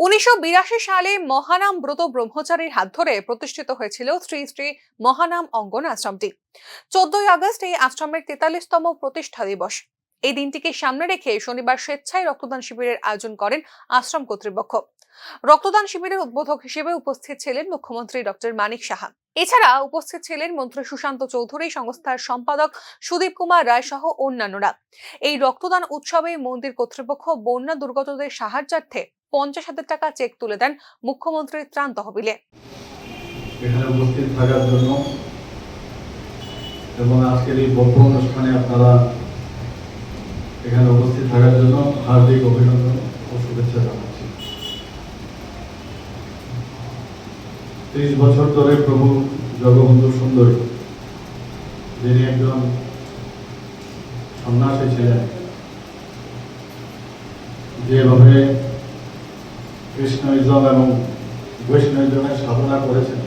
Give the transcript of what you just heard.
1982 সালে মহানাম ব্রত ব্রহ্মচারীর হাত ধরে প্রতিষ্ঠিত হয়েছিল শ্রী শ্রী মহানাম অঙ্গন আশ্রমটি। 14ই আগস্ট এই আশ্রমের 43তম প্রতিষ্ঠা দিবস। এই দিনটিকে সামনে রেখে শনিবার স্বেচ্ছায় রক্তদান শিবিরের আয়োজন করেন আশ্রম কর্তৃপক্ষ। রক্তদান শিবিরের উদ্বোধক হিসেবে উপস্থিত ছিলেন মুখ্যমন্ত্রী ডক্টর মানিক সাহা। এছাড়া উপস্থিত ছিলেন মন্ত্রী সুশান্ত চৌধুরী, সংস্থার সম্পাদক সুদীপ কুমার রায় সহ অন্যান্যরা। এই রক্তদান উৎসবে মন্দির কর্তৃপক্ষ বন্যা দুর্গতদের সাহায্যার্থে 50,000 টাকা চেক তুলে দেন মুখ্যমন্ত্রীর ত্রাণ তহবিলে। এখানে উপস্থিত থাকার জন্য এবং আজকের এই ভব্য অনুষ্ঠানে আপনারা এখানে উপস্থিত থাকার জন্য হার্দিক অভিনন্দন ও শুভেচ্ছা জানাচ্ছি। 30 বছর ধরে প্রভু জগবন্ধু সুন্দরী, যিনি একজন সন্ন্যাসী ছিলেন, যেভাবে কৃষ্ণইজম এবং বৈষ্ণবিজমের সাধনা করেছেন